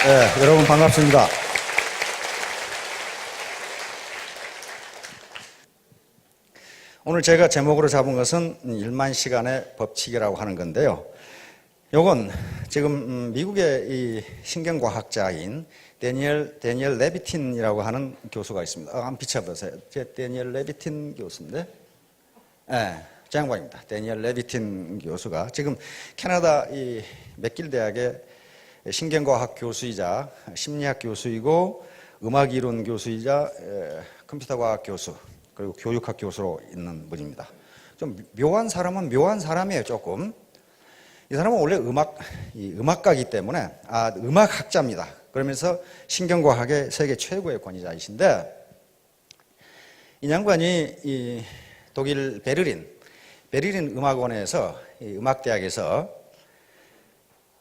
네, 여러분 반갑습니다. 오늘 제가 제목으로 잡은 것은 1만 시간의 법칙이라고 하는 건데요. 요건 지금 미국의 이 신경과학자인 데니엘 레비틴이라고 하는 교수가 있습니다. 한번 비춰보세요. 제 데니엘 레비틴 교수인데, 네, 저 양반입니다. 데니엘 레비틴 교수가 지금 캐나다 이 맥길 대학의 신경과학 교수이자 심리학 교수이고 음악이론 교수이자 컴퓨터과학 교수 그리고 교육학 교수로 있는 분입니다. 좀 묘한 사람은 묘한 사람이에요. 조금. 이 사람은 원래 음악가이기 때문에 음악학자입니다. 그러면서 신경과학의 세계 최고의 권위자이신데, 이 양반이 이 독일 베를린 음악원에서 음악대학에서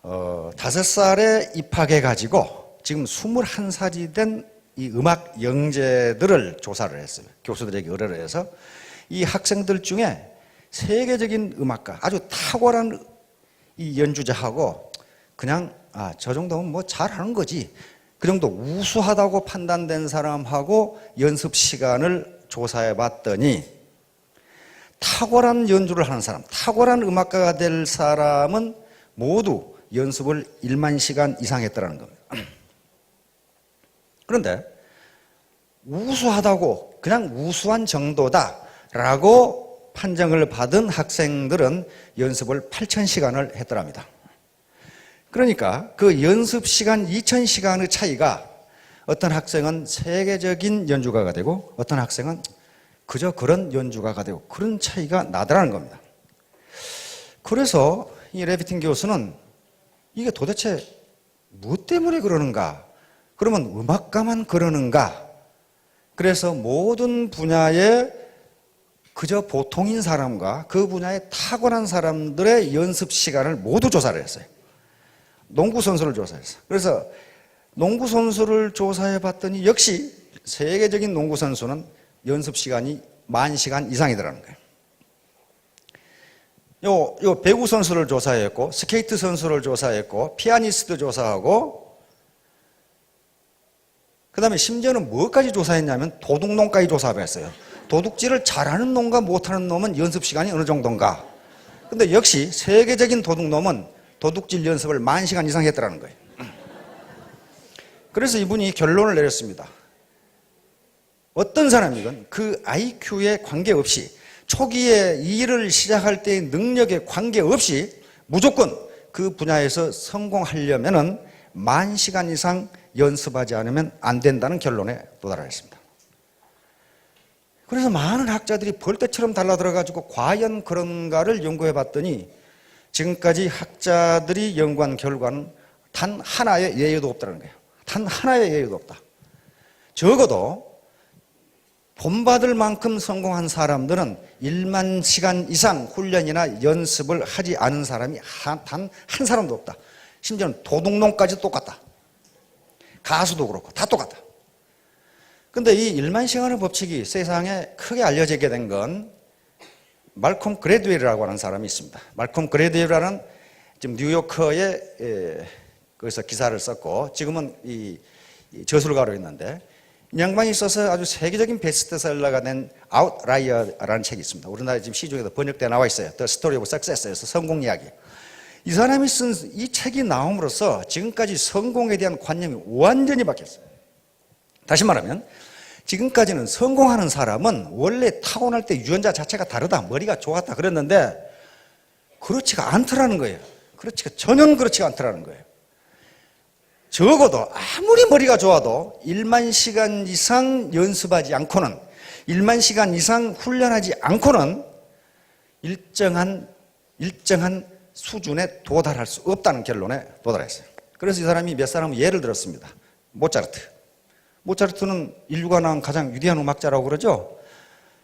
5살에 입학해가지고 지금 21살이 된 이 음악 영재들을 조사를 했어요. 교수들에게 의뢰를 해서 이 학생들 중에 세계적인 음악가, 아주 탁월한 이 연주자하고 그냥 저 정도면 뭐 잘하는 거지, 그 정도 우수하다고 판단된 사람하고 연습 시간을 조사해 봤더니 탁월한 연주를 하는 사람, 탁월한 음악가가 될 사람은 모두 연습을 1만 시간 이상 했더라는 겁니다. 그런데 우수하다고 그냥 우수한 정도다라고 판정을 받은 학생들은 연습을 8,000시간을 했더랍니다. 그러니까 그 연습 시간 2,000시간의 차이가 어떤 학생은 세계적인 연주가가 되고 어떤 학생은 그저 그런 연주가가 되고 그런 차이가 나더라는 겁니다. 그래서 이 레비틴 교수는 이게 도대체 무엇 때문에 그러는가? 그러면 음악가만 그러는가? 그래서 모든 분야에 그저 보통인 사람과 그 분야에 탁월한 사람들의 연습 시간을 모두 조사를 했어요. 농구 선수를 조사했어요. 그래서 농구 선수를 조사해 봤더니 역시 세계적인 농구 선수는 연습 시간이 10,000시간 이상이더라는 거예요. 요 배구 선수를 조사했고, 스케이트 선수를 조사했고, 피아니스트 조사하고, 그 다음에 심지어는 뭐까지 조사했냐면 도둑놈까지 조사했어요. 도둑질을 잘하는 놈과 못하는 놈은 연습 시간이 어느 정도인가. 근데 역시 세계적인 도둑놈은 도둑질 연습을 10,000시간 이상 했더라는 거예요. 그래서 이분이 결론을 내렸습니다. 어떤 사람이건 그 IQ에 관계없이, 초기에 일을 시작할 때의 능력에 관계없이 무조건 그 분야에서 성공하려면은 10,000시간 이상 연습하지 않으면 안 된다는 결론에 도달했습니다. 그래서 많은 학자들이 벌떼처럼 달라들어가지고 과연 그런가를 연구해 봤더니 지금까지 학자들이 연구한 결과는 단 하나의 예외도 없다는 거예요. 단 하나의 예외도 없다. 적어도 본받을 만큼 성공한 사람들은 1만 시간 이상 훈련이나 연습을 하지 않은 사람이 단 한 사람도 없다. 심지어는 도둑놈까지 똑같다. 가수도 그렇고 다 똑같다. 근데 이 1만 시간의 법칙이 세상에 크게 알려지게 된 건 말콤 그래드웰이라고 하는 사람이 있습니다. 말콤 그래드웰이라는 지금 뉴요커에 거기서 기사를 썼고 지금은 이 저술가로 있는데, 이 양반이 써서 아주 세계적인 베스트셀러가 된 아웃라이어라는 책이 있습니다. 우리나라에 지금 시중에도 번역되어 나와 있어요. The Story of Success에서 성공 이야기. 이 사람이 쓴 이 책이 나옴으로써 지금까지 성공에 대한 관념이 완전히 바뀌었어요. 다시 말하면 지금까지는 성공하는 사람은 원래 타고날 때 유전자 자체가 다르다, 머리가 좋았다 그랬는데 그렇지가 않더라는 거예요. 전혀 그렇지가 않더라는 거예요. 적어도 아무리 머리가 좋아도 1만 시간 이상 연습하지 않고는, 1만 시간 이상 훈련하지 않고는 일정한 수준에 도달할 수 없다는 결론에 도달했어요. 그래서 이 사람이 몇 사람은 예를 들었습니다. 모차르트는 인류가 낳은 가장 위대한 음악자라고 그러죠.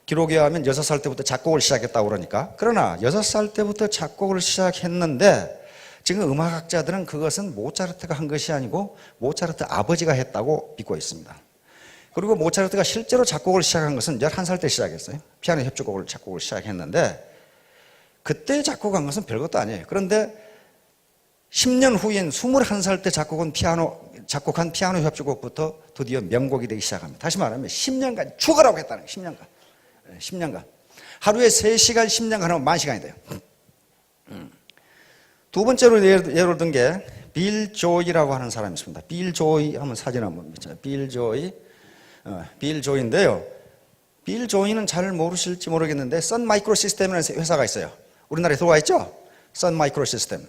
기록에 하면 6살 때부터 작곡을 시작했다고 그러니까. 그러나 6살 때부터 작곡을 시작했는데 지금 음악학자들은 그것은 모차르트가 한 것이 아니고 모차르트 아버지가 했다고 믿고 있습니다. 그리고 모차르트가 실제로 작곡을 시작한 것은 11살 때 시작했어요. 피아노 협주곡을 작곡을 시작했는데 그때 작곡한 것은 별것도 아니에요. 그런데 10년 후인 21살 때 작곡한 피아노 작곡한 피아노 협주곡부터 드디어 명곡이 되기 시작합니다. 다시 말하면 10년간 죽어라고 했다는 거예요. 10년간. 하루에 3시간 10년간 하면 10,000시간이 돼요. 두 번째로 예를 든 게 빌 조이라고 하는 사람이 있습니다. 빌 조이 하면 사진 한번 비춰요. 빌 조이인데요. 빌 조이는 잘 모르실지 모르겠는데 선 마이크로 시스템이라는 회사가 있어요. 우리나라에 들어와 있죠? 선 마이크로 시스템.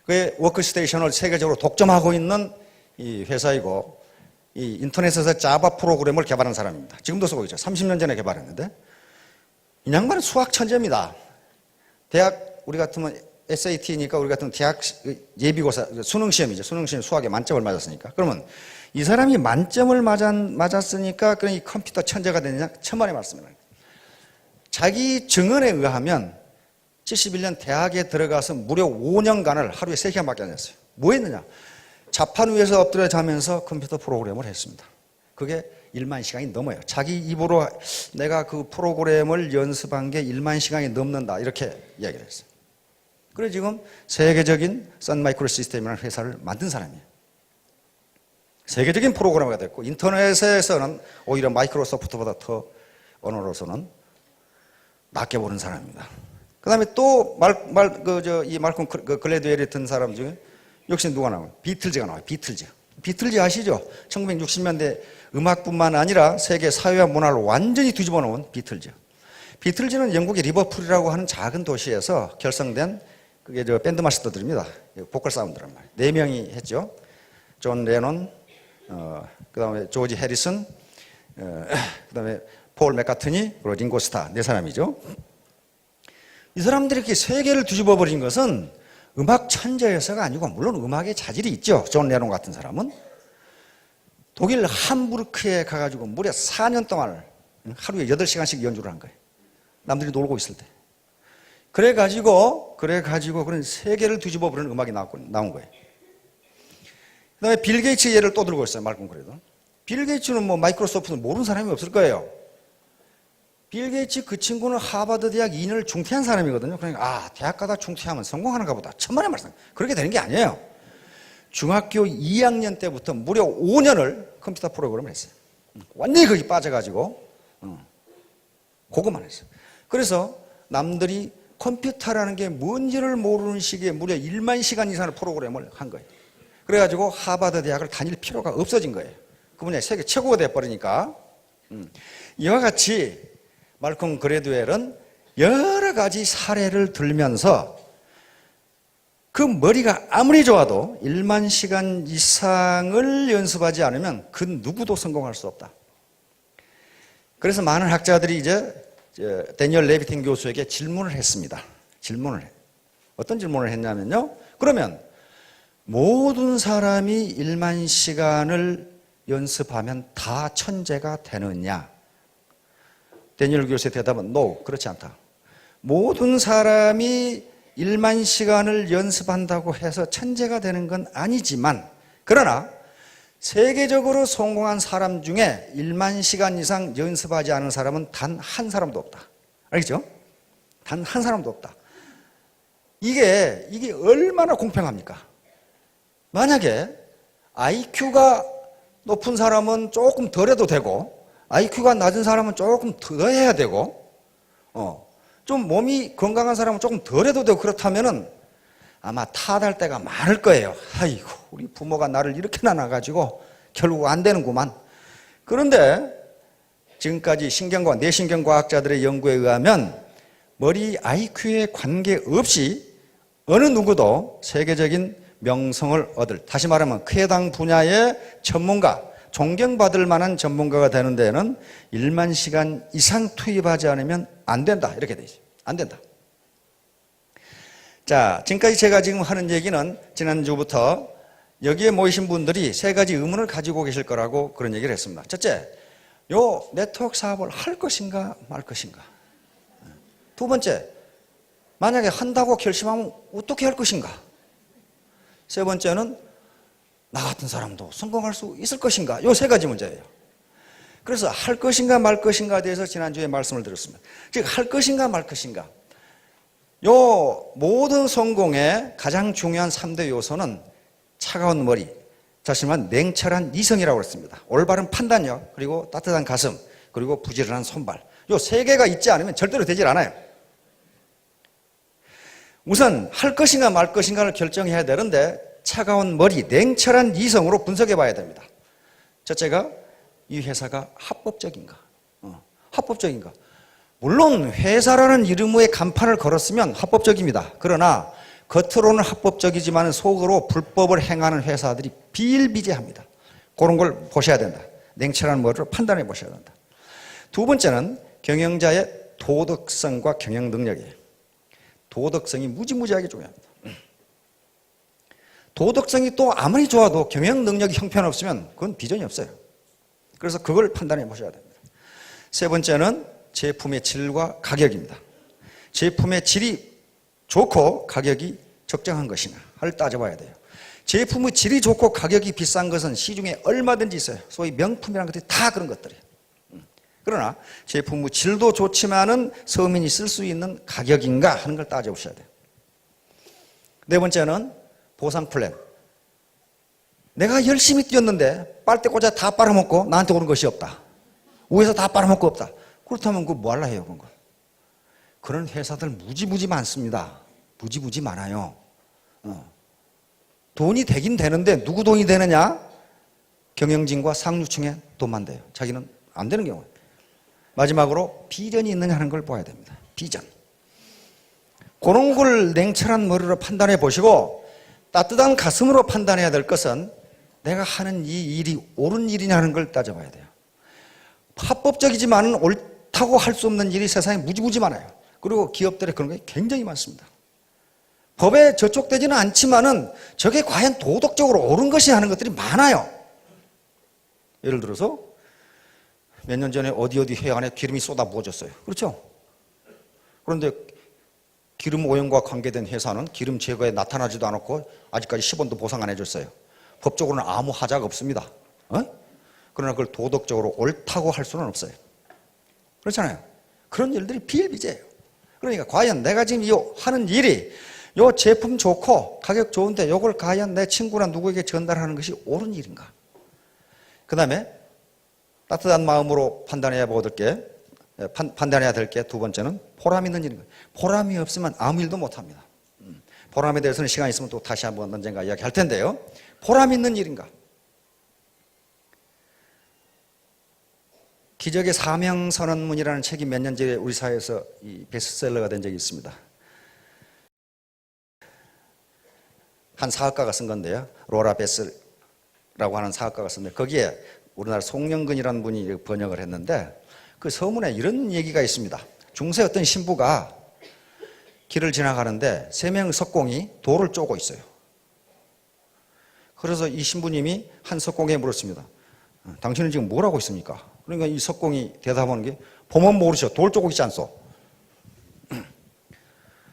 그게 워크스테이션을 세계적으로 독점하고 있는 이 회사이고 이 인터넷에서 자바 프로그램을 개발한 사람입니다. 지금도 쓰고 있죠. 30년 전에 개발했는데 이 양반은 수학 천재입니다. 대학 우리 같으면 SAT니까 우리 같은 대학 예비고사 수능 시험이죠. 수능 시험 수학에 만점을 맞았으니까. 그러면 이 사람이 만점을 맞았으니까 그런 이 컴퓨터 천재가 되느냐? 천만의 말씀이에요. 자기 증언에 의하면 71년 대학에 들어가서 무려 5년간을 하루에 3시간밖에 안 했어요. 뭐 했느냐? 자판 위에서 엎드려 자면서 컴퓨터 프로그램을 했습니다. 그게 1만 시간이 넘어요. 자기 입으로 내가 그 프로그램을 연습한 게 1만 시간이 넘는다 이렇게 이야기를 했어요. 그래서 지금 세계적인 선 마이크로 시스템이라는 회사를 만든 사람이에요. 세계적인 프로그래머가 됐고 인터넷에서는 오히려 마이크로소프트보다 더 언어로서는 낮게 보는 사람입니다. 그 다음에 또 이 말콤 글래드웰이 든 사람 중에 역시 누가 나와요? 비틀즈가 나와요. 비틀즈 아시죠? 1960년대 음악뿐만 아니라 세계 사회와 문화를 완전히 뒤집어 놓은 비틀즈. 비틀즈는 영국의 리버풀이라고 하는 작은 도시에서 결성된 그게 밴드 마스터들입니다. 보컬 사운드란 말이에요. 4명이 했죠. 존 레논, 그 다음에 조지 해리슨, 그 다음에 폴 맥카트니, 그리고 링고 스타 4사람이죠. 이 사람들이 이렇게 세계를 뒤집어 버린 것은 음악 천재여서가 아니고 물론 음악의 자질이 있죠. 존 레논 같은 사람은 독일 함부르크에 가가지고 무려 4년 동안 하루에 8시간씩 연주를 한 거예요. 남들이 놀고 있을 때. 그래가지고 그런 세계를 뒤집어 버리는 음악이 나온 거예요. 그 다음에 빌 게이츠 예를 또 들고 있어요. 말끔 그래도. 빌 게이츠는 뭐 마이크로소프트는 모르는 사람이 없을 거예요. 빌 게이츠 그 친구는 하버드 대학 2년을 중퇴한 사람이거든요. 그러니까 대학 가다 중퇴하면 성공하는가 보다. 천만의 말씀. 그렇게 되는 게 아니에요. 중학교 2학년 때부터 무려 5년을 컴퓨터 프로그램을 했어요. 완전히 거기 빠져가지고 그것만 했어요. 그래서 남들이 컴퓨터라는 게 뭔지를 모르는 시기에 무려 1만 시간 이상의 프로그램을 한 거예요. 그래가지고 하버드 대학을 다닐 필요가 없어진 거예요. 그 분야에 세계 최고가 돼버리니까. 이와 같이 말콤 그래드웰은 여러 가지 사례를 들면서 그 머리가 아무리 좋아도 1만 시간 이상을 연습하지 않으면 그 누구도 성공할 수 없다. 그래서 많은 학자들이 이제 데니얼 레비틴 교수에게 질문을 했습니다. 어떤 질문을 했냐면요. 그러면 모든 사람이 1만 시간을 연습하면 다 천재가 되느냐? 데니얼 교수의 대답은 no, 그렇지 않다. 모든 사람이 1만 시간을 연습한다고 해서 천재가 되는 건 아니지만 그러나 세계적으로 성공한 사람 중에 1만 시간 이상 연습하지 않은 사람은 단 한 사람도 없다. 알겠죠? 단 한 사람도 없다. 이게 얼마나 공평합니까? 만약에 IQ가 높은 사람은 조금 덜 해도 되고 IQ가 낮은 사람은 조금 더 해야 되고 좀 몸이 건강한 사람은 조금 덜 해도 되고 그렇다면은 아마 탓할 때가 많을 거예요. 아이고 우리 부모가 나를 이렇게 낳아가지고 결국 안 되는구만. 그런데 지금까지 뇌신경과학자들의 연구에 의하면 머리 IQ에 관계없이 어느 누구도 세계적인 명성을 얻을, 다시 말하면 해당 분야의 전문가, 존경받을 만한 전문가가 되는 데는 1만 시간 이상 투입하지 않으면 안 된다. 이렇게 되죠. 안 된다. 자, 지금까지 제가 지금 하는 얘기는 지난주부터 여기에 모이신 분들이 3가지 의문을 가지고 계실 거라고 그런 얘기를 했습니다. 첫째, 요 네트워크 사업을 할 것인가 말 것인가. 두 번째, 만약에 한다고 결심하면 어떻게 할 것인가. 세 번째는 나 같은 사람도 성공할 수 있을 것인가. 요 3가지 문제예요. 그래서 할 것인가 말 것인가에 대해서 지난주에 말씀을 드렸습니다. 즉 할 것인가 말 것인가. 요 모든 성공의 가장 중요한 3대 요소는 차가운 머리, 다시 말하면 냉철한 이성이라고 했습니다. 올바른 판단력, 그리고 따뜻한 가슴, 그리고 부지런한 손발. 요 세 개가 있지 않으면 절대로 되질 않아요. 우선 할 것인가 말 것인가를 결정해야 되는데 차가운 머리, 냉철한 이성으로 분석해 봐야 됩니다. 첫째가 이 회사가 합법적인가? 합법적인가? 물론 회사라는 이름의 간판을 걸었으면 합법적입니다. 그러나 겉으로는 합법적이지만 속으로 불법을 행하는 회사들이 비일비재합니다. 그런 걸 보셔야 된다. 냉철한 머리로 판단해 보셔야 된다. 두 번째는 경영자의 도덕성과 경영 능력이에요. 도덕성이 무지무지하게 중요합니다. 도덕성이 또 아무리 좋아도 경영 능력이 형편없으면 그건 비전이 없어요. 그래서 그걸 판단해 보셔야 됩니다. 세 번째는 제품의 질과 가격입니다. 제품의 질이 좋고 가격이 적정한 것이냐를 따져봐야 돼요. 제품의 질이 좋고 가격이 비싼 것은 시중에 얼마든지 있어요. 소위 명품이라는 것들이 다 그런 것들이에요. 그러나 제품의 질도 좋지만은 서민이 쓸 수 있는 가격인가 하는 걸 따져보셔야 돼요. 네 번째는 보상 플랜. 내가 열심히 뛰었는데 빨대 꽂아 다 빨아먹고 나한테 오는 것이 없다. 위에서 다 빨아먹고 없다. 그렇다면 그거 뭐 할라 해요, 그런 거. 그런 회사들 무지무지 많습니다. 무지무지 많아요. 돈이 되긴 되는데 누구 돈이 되느냐? 경영진과 상류층의 돈만 돼요. 자기는 안 되는 경우예요. 마지막으로 비전이 있느냐 하는 걸 봐야 됩니다. 비전. 그런 걸 냉철한 머리로 판단해 보시고 따뜻한 가슴으로 판단해야 될 것은 내가 하는 이 일이 옳은 일이냐 하는 걸 따져봐야 돼요. 합법적이지만 옳다고 할 수 없는 일이 세상에 무지무지 많아요. 그리고 기업들의 그런 게 굉장히 많습니다. 법에 저촉되지는 않지만은 저게 과연 도덕적으로 옳은 것이 하는 것들이 많아요. 예를 들어서 몇 년 전에 어디 해안에 기름이 쏟아 부어졌어요. 그렇죠? 그런데 기름 오염과 관계된 회사는 기름 제거에 나타나지도 않았고 아직까지 10원도 보상 안 해줬어요. 법적으로는 아무 하자가 없습니다. 그러나 그걸 도덕적으로 옳다고 할 수는 없어요. 그렇잖아요. 그런 일들이 비일비재해요. 그러니까 과연 내가 지금 이 하는 일이 요 제품 좋고 가격 좋은데 이걸 과연 내 친구나 누구에게 전달하는 것이 옳은 일인가? 그 다음에 따뜻한 마음으로 판단해야 될 게 두 번째는 보람 있는 일인가? 보람이 없으면 아무 일도 못합니다. 보람에 대해서는 시간 있으면 또 다시 한번 언젠가 이야기할 텐데요. 보람 있는 일인가? 기적의 사명선언문이라는 책이 몇 년 전에 우리 사회에서 이 베스트셀러가 된 적이 있습니다. 한 사학가가 쓴 건데요. 로라 베스라고 하는 사학가가 쓴데 거기에 우리나라 송영근이라는 분이 번역을 했는데 그 서문에 이런 얘기가 있습니다. 중세 어떤 신부가 길을 지나가는데 세 명의 석공이 돌을 쪼고 있어요. 그래서 이 신부님이 한 석공에 물었습니다. 당신은 지금 뭘 하고 있습니까? 그러니까 이 석공이 대답하는 게 보면 모르셔. 돌 쪼고 있지 않소.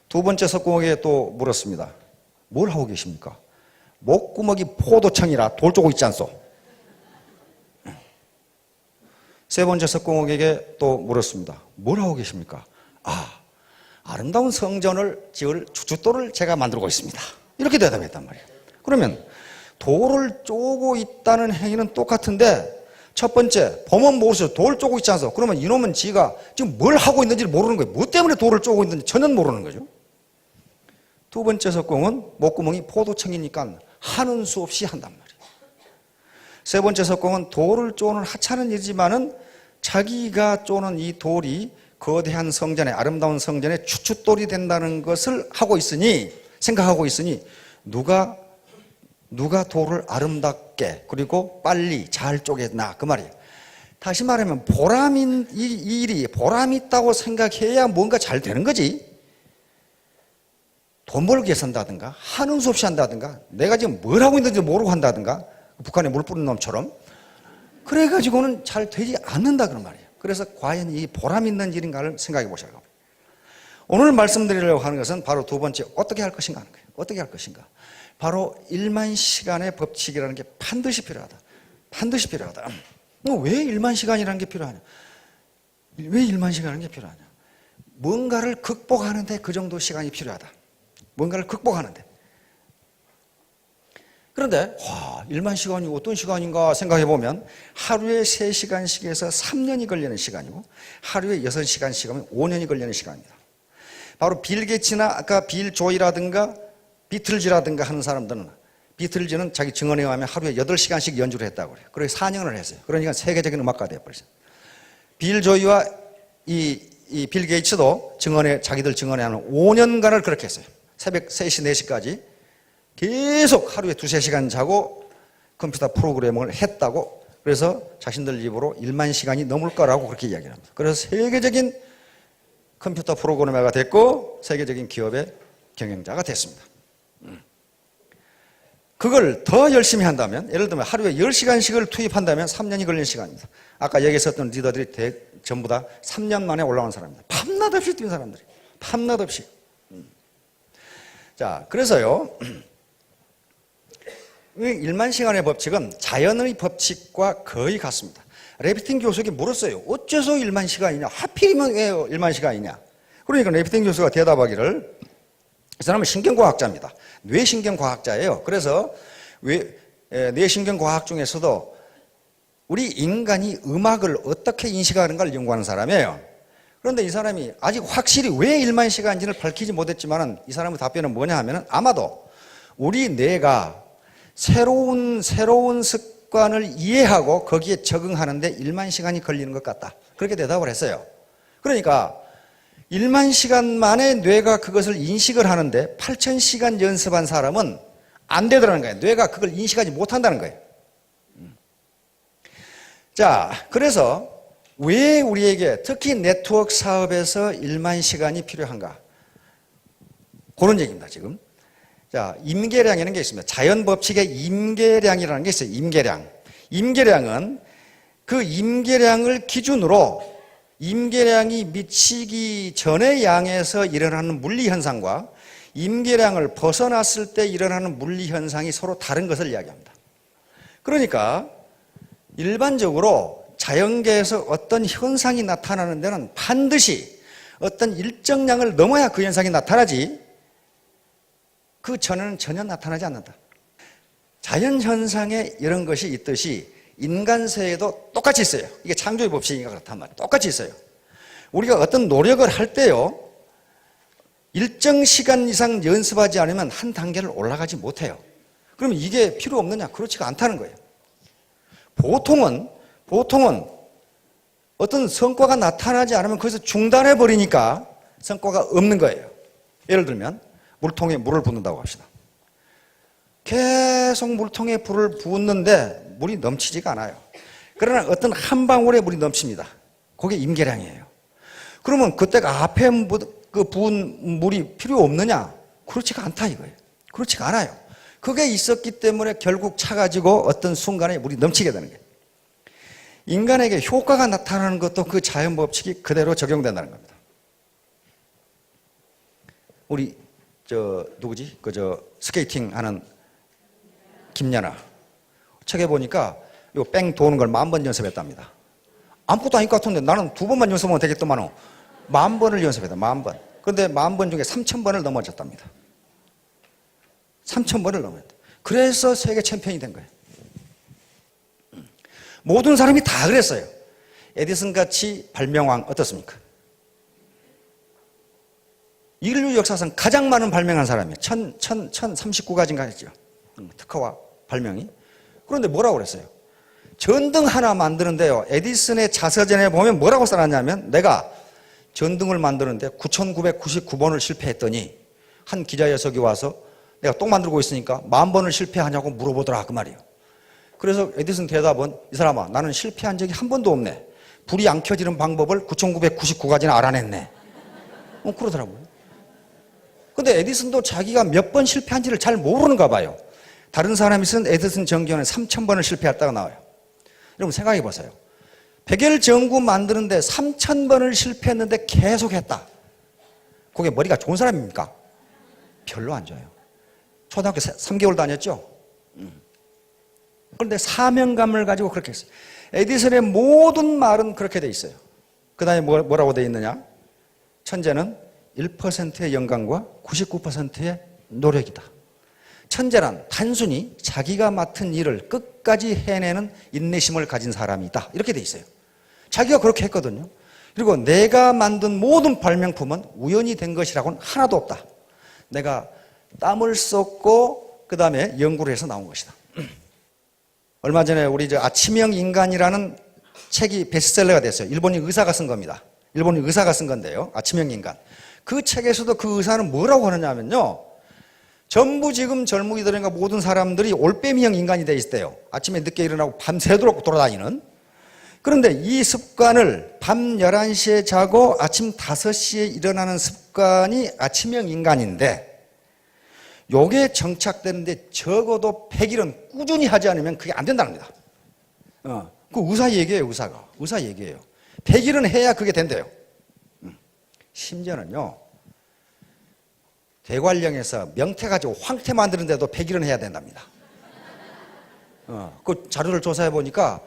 두 번째 석공에게 또 물었습니다. 뭘 하고 계십니까? 목구멍이 포도청이라 돌 쪼고 있지 않소. 세 번째 석공에게 또 물었습니다. 뭘 하고 계십니까? 아름다운 성전을 지을 주춧돌을 제가 만들고 있습니다. 이렇게 대답했단 말이에요. 그러면 돌을 쪼고 있다는 행위는 똑같은데 첫 번째, 보면 모르죠. 돌 쪼고 있지 않소. 그러면 이놈은 지가 지금 뭘 하고 있는지 모르는 거예요. 뭐 때문에 돌을 쪼고 있는지 전혀 모르는 거죠. 두 번째 석공은 목구멍이 포도청이니까 하는 수 없이 한단 말이에요. 세 번째 석공은 돌을 쪼는 하찮은 일이지만은 자기가 쪼는 이 돌이 거대한 성전에, 아름다운 성전에 주춧돌이 된다는 것을 생각하고 있으니 누가 돌을 아름답게 그리고 빨리 잘 쪼개나 그 말이에요. 다시 말하면 이 일이 보람이 있다고 생각해야 뭔가 잘 되는 거지. 돈 벌기 위해서 한다든가 하는 수 없이 한다든가 내가 지금 뭘 하고 있는지 모르고 한다든가 북한에 물 뿌리는 놈처럼 그래가지고는 잘 되지 않는다 그런 말이에요. 그래서 과연 이 보람 있는 일인가를 생각해 보셔야 합니다. 오늘 말씀드리려고 하는 것은 바로 두 번째 어떻게 할 것인가 하는 거예요. 어떻게 할 것인가. 바로 1만 시간의 법칙이라는 게 반드시 필요하다. 반드시 필요하다. 왜 1만 시간이라는 게 필요하냐? 왜 1만 시간이라는 게 필요하냐? 뭔가를 극복하는데 그 정도 시간이 필요하다. 뭔가를 극복하는데. 그런데 일만 시간이 어떤 시간인가 생각해 보면 하루에 3시간씩에서 3년이 걸리는 시간이고 하루에 6시간씩 하면 5년이 걸리는 시간입니다. 바로 빌 게이츠나 아까 빌 조이라든가 비틀즈라든가 하는 사람들은 비틀즈는 자기 증언에 의하면 하루에 8시간씩 연주를 했다고 그래요. 그래서 4년을 했어요. 그러니까 세계적인 음악가 되어버렸어요. 빌 조이와 이 빌 게이츠도 자기들 증언에 하는 5년간을 그렇게 했어요. 새벽 3시, 4시까지 계속 하루에 2-3시간 자고 컴퓨터 프로그래밍을 했다고 그래서 자신들 입으로 1만 시간이 넘을 거라고 그렇게 이야기를 합니다. 그래서 세계적인 컴퓨터 프로그래머가 됐고 세계적인 기업의 경영자가 됐습니다. 그걸 더 열심히 한다면 예를 들면 하루에 10시간씩을 투입한다면 3년이 걸리는 시간입니다. 아까 여기 있었던 리더들이 전부 다 3년 만에 올라온 사람입니다. 밤낮 없이 뛴 사람들이. 밤낮 없이. 자, 그래서요. 1만 시간의 법칙은 자연의 법칙과 거의 같습니다. 레비틴 교수에게 물었어요. 어째서 1만 시간이냐? 하필이면 왜 1만 시간이냐? 그러니까 레비틴 교수가 대답하기를 이 사람은 신경과학자입니다. 뇌신경과학자예요. 그래서 뇌신경과학 중에서도 우리 인간이 음악을 어떻게 인식하는가를 연구하는 사람이에요. 그런데 이 사람이 아직 확실히 왜 1만 시간인지를 밝히지 못했지만 이 사람의 답변은 뭐냐 하면 아마도 우리 뇌가 새로운 습관을 이해하고 거기에 적응하는데 1만 시간이 걸리는 것 같다. 그렇게 대답을 했어요. 그러니까 1만 시간 만에 뇌가 그것을 인식을 하는데 8,000시간 연습한 사람은 안 되더라는 거예요. 뇌가 그걸 인식하지 못한다는 거예요. 자, 그래서 왜 우리에게 특히 네트워크 사업에서 1만 시간이 필요한가? 그런 얘기입니다, 지금. 자, 임계량이라는 게 있습니다. 자연 법칙의 임계량이라는 게 있어요. 임계량. 임계량은 그 임계량을 기준으로 임계량이 미치기 전의 양에서 일어나는 물리 현상과 임계량을 벗어났을 때 일어나는 물리 현상이 서로 다른 것을 이야기합니다. 그러니까 일반적으로 자연계에서 어떤 현상이 나타나는 데는 반드시 어떤 일정량을 넘어야 그 현상이 나타나지 그 전에는 전혀 나타나지 않는다. 자연현상에 이런 것이 있듯이 인간세에도 똑같이 있어요. 이게 창조의 법칙이니까 그렇단 말이에요. 똑같이 있어요. 우리가 어떤 노력을 할 때요, 일정 시간 이상 연습하지 않으면 한 단계를 올라가지 못해요. 그러면 이게 필요 없느냐? 그렇지가 않다는 거예요. 보통은 어떤 성과가 나타나지 않으면 거기서 중단해 버리니까 성과가 없는 거예요. 예를 들면 물통에 물을 붓는다고 합시다. 계속 물통에 불을 붓는데 물이 넘치지가 않아요. 그러나 어떤 한 방울에 물이 넘칩니다. 그게 임계량이에요. 그러면 그때가 앞에 부은 물이 필요 없느냐? 그렇지가 않다 이거예요. 그렇지가 않아요. 그게 있었기 때문에 결국 차가지고 어떤 순간에 물이 넘치게 되는 거예요. 인간에게 효과가 나타나는 것도 그 자연 법칙이 그대로 적용된다는 겁니다. 우리 누구지? 스케이팅 하는 김연아. 책에 보니까 요 뺑 도는 걸 10,000번 연습했답니다. 아무것도 아닐 것 같은데 나는 2번만 연습하면 되겠더만은 10,000번을 연습했다. 10,000번. 그런데 10,000번 중에 3,000번을 넘어졌답니다. 3,000번을 넘었다. 그래서 세계 챔피언이 된 거예요. 모든 사람이 다 그랬어요. 에디슨 같이 발명왕 어떻습니까? 인류 역사상 가장 많은 발명한 사람이에요. 1039가지인가 했죠. 특허와 발명이. 그런데 뭐라고 그랬어요? 전등 하나 만드는데요. 에디슨의 자서전에 보면 뭐라고 써놨냐면 내가 전등을 만드는데 9,999번을 실패했더니 한 기자 녀석이 와서 내가 똥 만들고 있으니까 10,000번을 실패하냐고 물어보더라 그 말이에요. 그래서 에디슨 대답은 이 사람아 나는 실패한 적이 한 번도 없네. 불이 안 켜지는 방법을 9,999가지나 알아냈네. 그러더라고요. 근데 에디슨도 자기가 몇 번 실패한지를 잘 모르는가 봐요. 다른 사람이 쓴 에디슨 정기원에 3,000번을 실패했다가 나와요. 여러분 생각해 보세요. 백열전구 만드는데 3,000번을 실패했는데 계속했다. 그게 머리가 좋은 사람입니까? 별로 안 좋아요. 초등학교 3개월 다녔죠? 그런데 사명감을 가지고 그렇게 했어요. 에디슨의 모든 말은 그렇게 돼 있어요. 그 다음에 뭐라고 돼 있느냐? 천재는 1%의 영감과 99%의 노력이다. 천재란 단순히 자기가 맡은 일을 끝까지 해내는 인내심을 가진 사람이다. 이렇게 돼 있어요. 자기가 그렇게 했거든요. 그리고 내가 만든 모든 발명품은 우연히 된 것이라고는 하나도 없다. 내가 땀을 쏟고 그 다음에 연구를 해서 나온 것이다. 얼마 전에 우리 아침형 인간이라는 책이 베스트셀러가 됐어요. 일본인 의사가 쓴 겁니다. 일본인 의사가 쓴 건데요. 아침형 인간. 그 책에서도 그 의사는 뭐라고 하느냐면요. 전부 지금 젊은이들인가 모든 사람들이 올빼미형 인간이 돼 있대요. 아침에 늦게 일어나고 밤새도록 돌아다니는. 그런데 이 습관을 밤 11시에 자고 아침 5시에 일어나는 습관이 아침형 인간인데 요게 정착되는데 적어도 100일은 꾸준히 하지 않으면 그게 안 된다는 겁니다. 그 의사 얘기예요, 의사가. 의사 얘기예요. 100일은 해야 그게 된대요. 심지어는요, 대관령에서 명태 가지고 황태 만드는데도 100일은 해야 된답니다. 그 자료를 조사해 보니까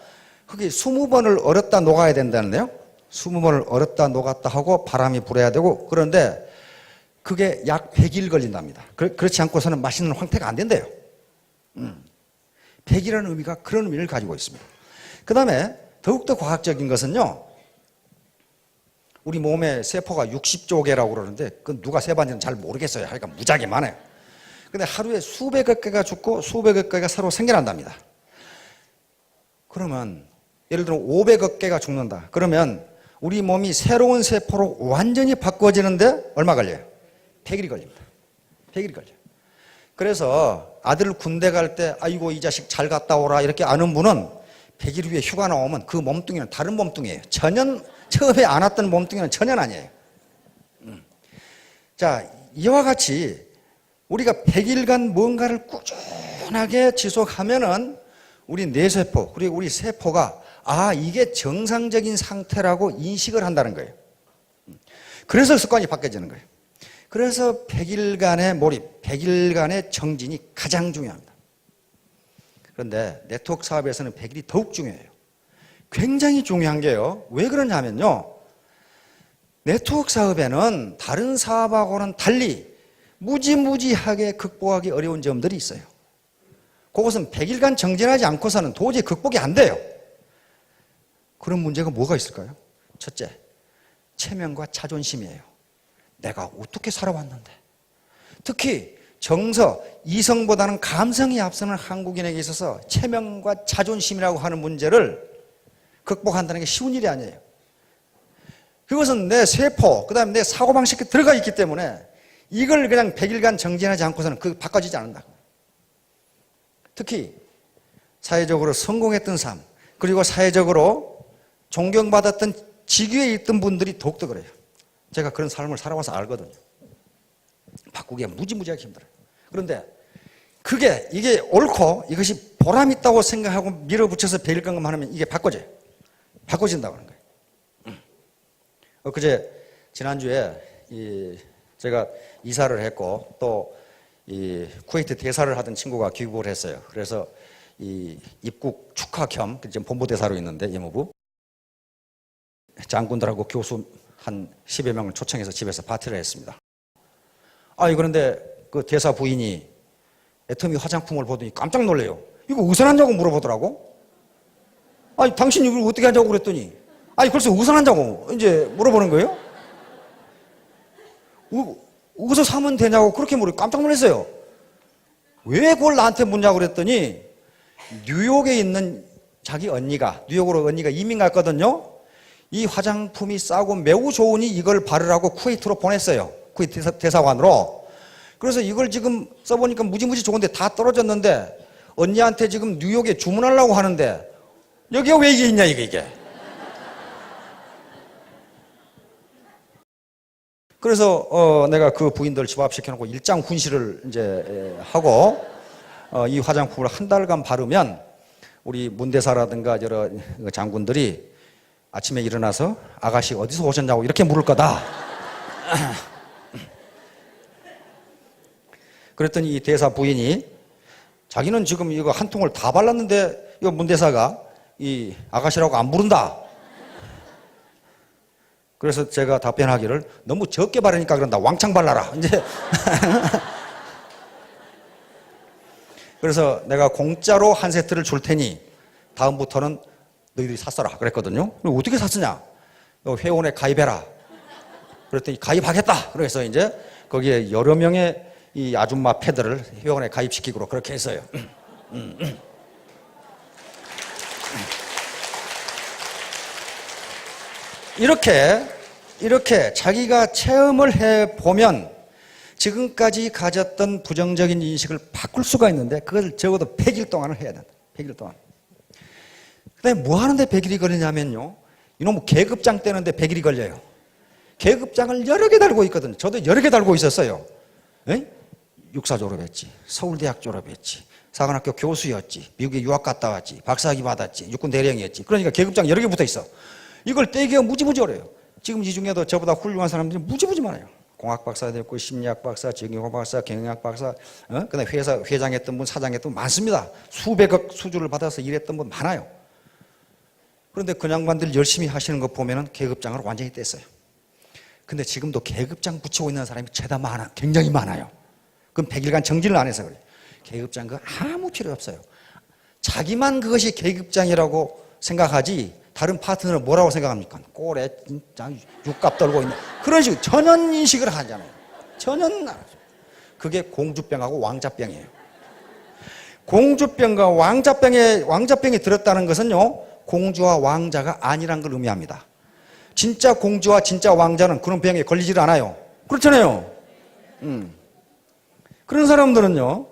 그게 20번을 얼었다 녹아야 된다는데요. 20번을 얼었다 녹았다 하고 바람이 불어야 되고 그런데 그게 약 100일 걸린답니다. 그렇지 않고서는 맛있는 황태가 안 된대요. 100이라는 의미가 그런 의미를 가지고 있습니다. 그 다음에 더욱더 과학적인 것은요. 우리 몸의 세포가 60조 개라고 그러는데 그건 누가 세봤는지는 잘 모르겠어요. 하니까 무지하게 많아요. 근데 하루에 수백억 개가 죽고 수백억 개가 새로 생겨난답니다. 그러면 예를 들어 500억 개가 죽는다. 그러면 우리 몸이 새로운 세포로 완전히 바꿔지는데 얼마 걸려요? 100일이 걸립니다. 100일이 걸려요. 그래서 아들 군대 갈 때 아이고 이 자식 잘 갔다 오라 이렇게 아는 분은 100일 후에 휴가 나오면 그 몸뚱이는 다른 몸뚱이에요. 전혀 처음에 안 왔던 몸뚱이는 전혀 아니에요. 자, 이와 같이 우리가 100일간 뭔가를 꾸준하게 지속하면은 우리 뇌세포 그리고 우리 세포가 이게 정상적인 상태라고 인식을 한다는 거예요. 그래서 습관이 바뀌어지는 거예요. 그래서 100일간의 몰입, 100일간의 정진이 가장 중요합니다. 그런데 네트워크 사업에서는 100일이 더욱 중요해요. 굉장히 중요한 게요. 왜 그러냐면요. 네트워크 사업에는 다른 사업하고는 달리 무지무지하게 극복하기 어려운 점들이 있어요. 그것은 100일간 정진하지 않고서는 도저히 극복이 안 돼요. 그런 문제가 뭐가 있을까요? 첫째, 체면과 자존심이에요. 내가 어떻게 살아왔는데. 특히 정서, 이성보다는 감성이 앞서는 한국인에게 있어서 체면과 자존심이라고 하는 문제를 극복한다는 게 쉬운 일이 아니에요. 그것은 내 세포, 그 다음에 내 사고방식에 들어가 있기 때문에 이걸 그냥 100일간 정진하지 않고서는 바꿔지지 않는다. 특히 사회적으로 성공했던 삶, 그리고 사회적으로 존경받았던 직위에 있던 분들이 더욱더 그래요. 제가 그런 삶을 살아와서 알거든요. 바꾸기가 무지무지하게 힘들어요. 그런데 이게 옳고 이것이 보람 있다고 생각하고 밀어붙여서 100일간만 하면 이게 바꿔져요. 바꿔진다고 하는 거예요. 엊그제 지난주에 제가 이사를 했고 또 쿠웨이트 대사를 하던 친구가 귀국을 했어요. 그래서 입국 축하 겸 지금 본부대사로 있는데 이모부 장군들하고 교수 한 10여 명을 초청해서 집에서 파티를 했습니다. 그런데 그 대사 부인이 애터미 화장품을 보더니 깜짝 놀래요. 이거 어디서 났냐고 물어보더라고. 당신 이걸 어떻게 하냐고 그랬더니 글쎄 어디서 났냐고 이제 물어보는 거예요. 어디서 사면 되냐고 그렇게 물어 깜짝 놀랐어요. 왜 그걸 나한테 묻냐고 그랬더니 뉴욕에 있는 자기 언니가 뉴욕으로 언니가 이민 갔거든요. 이 화장품이 싸고 매우 좋으니 이걸 바르라고 쿠웨이트로 보냈어요. 쿠웨이트 대사관으로. 그래서 이걸 지금 써보니까 무지무지 좋은데 다 떨어졌는데 언니한테 지금 뉴욕에 주문하려고 하는데 여기가 왜 이게 있냐 이게. 그래서 내가 그 부인들 집합시켜놓고 일장 훈시를 이제 하고 이 화장품을 한 달간 바르면 우리 문대사라든가 여러 장군들이 아침에 일어나서 아가씨 어디서 오셨냐고 이렇게 물을 거다. 그랬더니 이 대사 부인이 자기는 지금 이거 한 통을 다 발랐는데 이거 문대사가 이 아가씨라고 안 부른다. 그래서 제가 답변하기를 너무 적게 바르니까 그런다. 왕창 발라라. 이제 그래서 내가 공짜로 한 세트를 줄 테니 다음부터는 너희들이 샀어라 그랬거든요. 어떻게 샀으냐? 회원에 가입해라. 그랬더니 가입하겠다. 그래서 이제 거기에 여러 명의 이 아줌마 패들을 회원에 가입시키고 그렇게 했어요. 이렇게 자기가 체험을 해보면 지금까지 가졌던 부정적인 인식을 바꿀 수가 있는데 그걸 적어도 100일 동안을 해야 된다. 100일 동안. 그다음에 뭐 하는데 100일이 걸리냐면요. 이놈 계급장 떼는데 100일이 걸려요. 계급장을 여러 개 달고 있거든요. 저도 여러 개 달고 있었어요. 에? 육사 졸업했지. 서울대학 졸업했지. 사관학교 교수였지. 미국에 유학 갔다 왔지. 박사학위 받았지. 육군 대령이었지. 그러니까 계급장 여러 개 붙어 있어. 이걸 떼기가 무지무지 어려워요. 지금 이 중에도 저보다 훌륭한 사람들이 무지무지 많아요. 공학 박사도 있고 심리학 박사, 정형외과 박사, 경영학 박사, 그다음에 회사 회장했던 분, 사장했던 분 많습니다. 수백억 수주를 받아서 일했던 분 많아요. 그런데 그 양반들 열심히 하시는 거 보면은 계급장을 완전히 뗐어요. 근데 지금도 계급장 붙이고 있는 사람이 죄다 많아, 굉장히 많아요. 그럼 100일간 정진을 안 해서 그래요. 계급장 그거 아무 필요 없어요. 자기만 그것이 계급장이라고 생각하지 다른 파트너는 뭐라고 생각합니까? 꼴에 진짜 육갑 떨고 있는 그런 식으로 전혀 인식을 하잖아요. 전혀 안 하죠. 그게 공주병하고 왕자병이에요. 공주병과 왕자병이 들었다는 것은요, 공주와 왕자가 아니란 걸 의미합니다. 진짜 공주와 진짜 왕자는 그런 병에 걸리질 않아요. 그렇잖아요. 그런 사람들은요,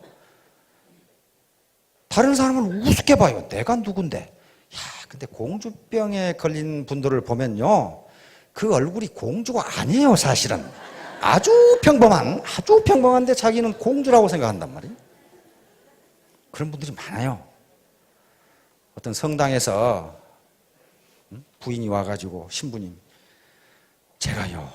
다른 사람을 우습게 봐요. 내가 누군데? 야, 근데 공주병에 걸린 분들을 보면요, 그 얼굴이 공주가 아니에요, 사실은. 아주 평범한데 자기는 공주라고 생각한단 말이에요. 그런 분들이 많아요. 어떤 성당에서 부인이 와가지고 신부님, 제가요,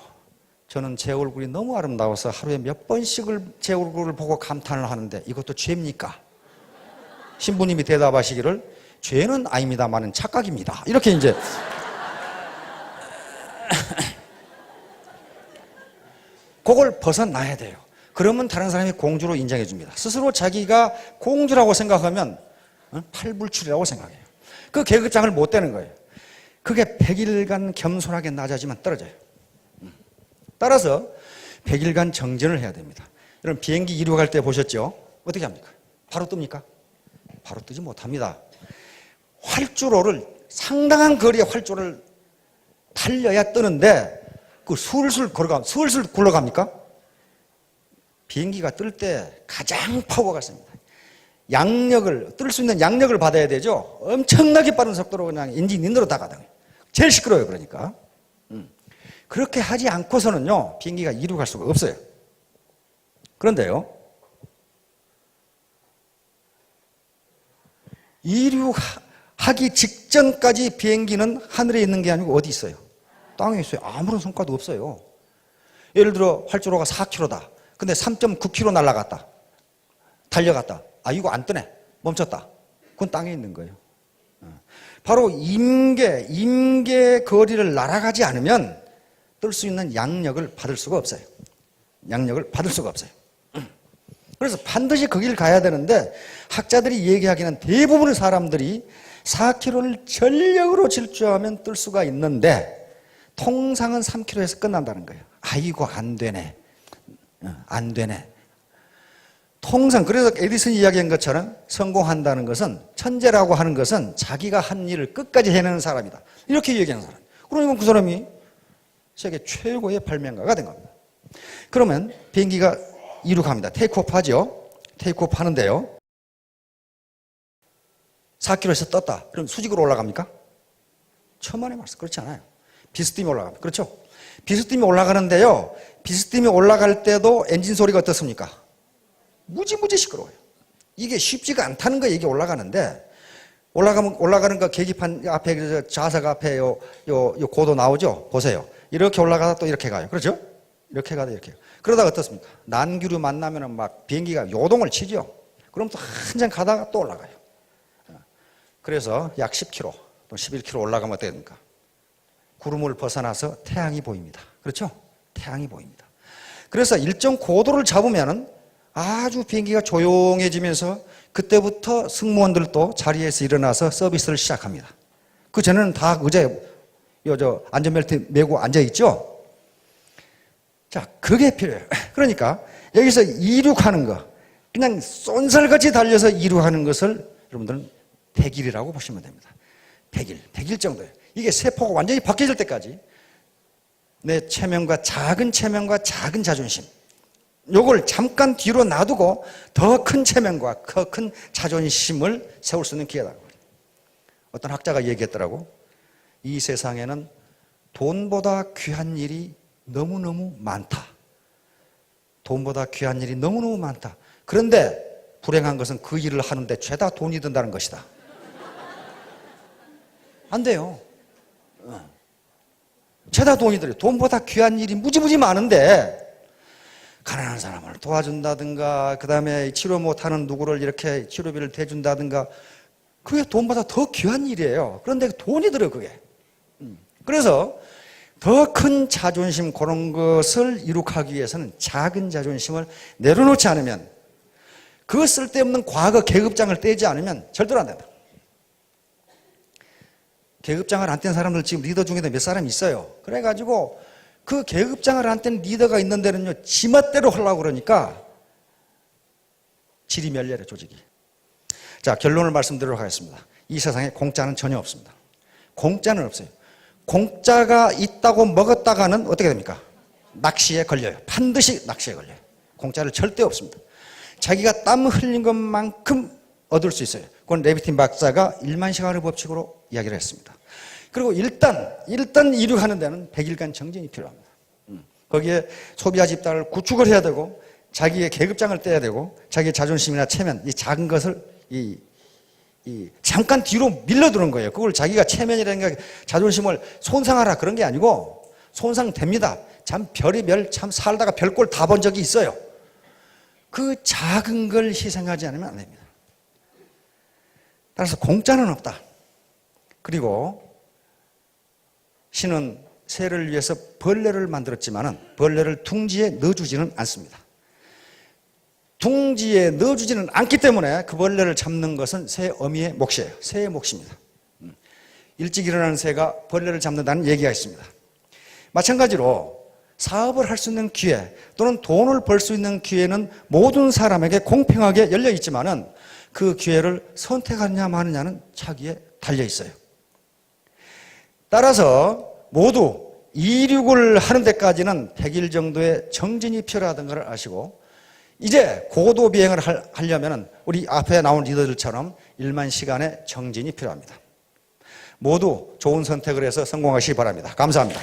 저는 제 얼굴이 너무 아름다워서 하루에 몇 번씩을 제 얼굴을 보고 감탄을 하는데 이것도 죄입니까? 신부님이 대답하시기를 죄는 아닙니다만은 착각입니다. 이렇게 이제 그걸 벗어나야 돼요. 그러면 다른 사람이 공주로 인정해 줍니다. 스스로 자기가 공주라고 생각하면 팔불출이라고 생각해요. 그 계급장을 못 떼는 거예요. 그게 100일간 겸손하게 낮아지면 떨어져요. 따라서 100일간 정진을 해야 됩니다. 여러분 비행기 이륙할 때 보셨죠? 어떻게 합니까? 바로 뜹니까? 바로 뜨지 못합니다. 활주로를 상당한 거리의 활주로를 달려야 뜨는데 그 슬슬 굴러갑니까? 비행기가 뜰 때 가장 파워가 셉니다. 뜰 수 있는 양력을 받아야 되죠. 엄청나게 빠른 속도로 그냥 엔진 인으로 다가다녀요. 제일 시끄러워요, 그러니까. 그렇게 하지 않고서는요, 비행기가 이륙할 수가 없어요. 그런데요, 이륙하기 직전까지 비행기는 하늘에 있는 게 아니고 어디 있어요? 땅에 있어요. 아무런 성과도 없어요. 예를 들어 활주로가 4km다. 근데 3.9km 날아갔다. 달려갔다. 아, 이거 안 뜨네. 멈췄다. 그건 땅에 있는 거예요. 바로 임계 거리를 날아가지 않으면 뜰 수 있는 양력을 받을 수가 없어요. 그래서 반드시 거길 가야 되는데 학자들이 얘기하기는 대부분의 사람들이 4km를 전력으로 질주하면 뜰 수가 있는데 통상은 3km에서 끝난다는 거예요. 아이고 안 되네. 통상 그래서 에디슨이 이야기한 것처럼 성공한다는 것은 천재라고 하는 것은 자기가 한 일을 끝까지 해내는 사람이다. 이렇게 얘기하는 사람. 그러니까 그 사람이 세계 최고의 발명가가 된 겁니다. 그러면 비행기가 이륙합니다. 테이크오프 하죠. 테이크오프 하는데요. 4km에서 떴다. 그럼 수직으로 올라갑니까? 천만의 말씀. 그렇지 않아요. 비스팀이 올라갑니다. 그렇죠? 비스팀이 올라가는데요. 비스팀이 올라갈 때도 엔진 소리가 어떻습니까? 무지무지 시끄러워요. 이게 쉽지가 않다는 거예요. 이게 올라가는데 올라가는 거 계기판 앞에 좌석 앞에 요 고도 나오죠. 보세요. 이렇게 올라가다 또 이렇게 가요. 그렇죠? 이렇게 가다 이렇게. 그러다가 어떻습니까? 난규류 만나면은 막 비행기가 요동을 치죠. 그럼 또 한참 가다가 또 올라가요. 그래서 약 10km 또 11km 올라가면 어떻게 됩니까? 구름을 벗어나서 태양이 보입니다. 그렇죠? 태양이 보입니다. 그래서 일정 고도를 잡으면은 아주 비행기가 조용해지면서 그때부터 승무원들도 자리에서 일어나서 서비스를 시작합니다. 그 전에는 다 의자에 안전벨트 메고 앉아있죠? 자, 그게 필요해요. 그러니까 여기서 이륙하는 거, 그냥 쏜살같이 달려서 이륙하는 것을 여러분들은 100일이라고 보시면 됩니다. 100일 정도예요. 이게 세포가 완전히 바뀌어질 때까지 내 작은 체면과 작은 자존심, 요걸 잠깐 뒤로 놔두고 더 큰 체면과 더 큰 자존심을 세울 수 있는 기회다. 어떤 학자가 얘기했더라고. 이 세상에는 돈보다 귀한 일이 너무너무 많다. 돈보다 귀한 일이 너무너무 많다. 그런데 불행한 것은 그 일을 하는데 죄다 돈이 든다는 것이다. 안 돼요. 죄다 돈이 들어요. 돈보다 귀한 일이 무지무지 많은데 가난한 사람을 도와준다든가, 그 다음에 치료 못하는 누구를 이렇게 치료비를 대준다든가, 그게 돈보다 더 귀한 일이에요. 그런데 돈이 들어요, 그게. 그래서 더 큰 자존심, 그런 것을 이룩하기 위해서는 작은 자존심을 내려놓지 않으면, 그 쓸데없는 과거 계급장을 떼지 않으면 절대로 안 된다. 계급장을 안 뗀 사람들 지금 리더 중에도 몇 사람 있어요. 그래가지고 그 계급장을 안 뗀 리더가 있는 데는요, 지멋대로 하려고 그러니까 질이 멸렬해, 조직이. 자, 결론을 말씀드리도록 하겠습니다. 이 세상에 공짜는 전혀 없습니다. 공짜는 없어요. 공짜가 있다고 먹었다가는 어떻게 됩니까? 낚시에 걸려요. 반드시 낚시에 걸려요. 공짜를 절대 없습니다. 자기가 땀 흘린 것만큼 얻을 수 있어요. 그건 레비틴 박사가 1만 시간의 법칙으로 이야기를 했습니다. 그리고 일단 이륙하는 데는 100일간 정진이 필요합니다. 거기에 소비자 집단을 구축을 해야 되고, 자기의 계급장을 떼야 되고, 자기의 자존심이나 체면, 이 작은 것을 잠깐 뒤로 밀려두는 거예요. 그걸 자기가 체면이라는 게 자존심을 손상하라 그런 게 아니고, 손상됩니다. 참 별의별 참 살다가 별꼴 다 본 적이 있어요. 그 작은 걸 희생하지 않으면 안 됩니다. 따라서 공짜는 없다. 그리고 신은 새를 위해서 벌레를 만들었지만은 벌레를 둥지에 넣어주지는 않습니다. 둥지에 넣어주지는 않기 때문에 그 벌레를 잡는 것은 새 어미의 몫이에요. 새의 몫입니다. 일찍 일어나는 새가 벌레를 잡는다는 얘기가 있습니다. 마찬가지로 사업을 할 수 있는 기회, 또는 돈을 벌 수 있는 기회는 모든 사람에게 공평하게 열려 있지만은 그 기회를 선택하느냐 마느냐는 자기에 달려 있어요. 따라서 모두 이륙을 하는 데까지는 100일 정도의 정진이 필요하다는 걸 아시고, 이제 고도 비행을 하려면 우리 앞에 나온 리더들처럼 1만 시간의 정진이 필요합니다. 모두 좋은 선택을 해서 성공하시기 바랍니다. 감사합니다.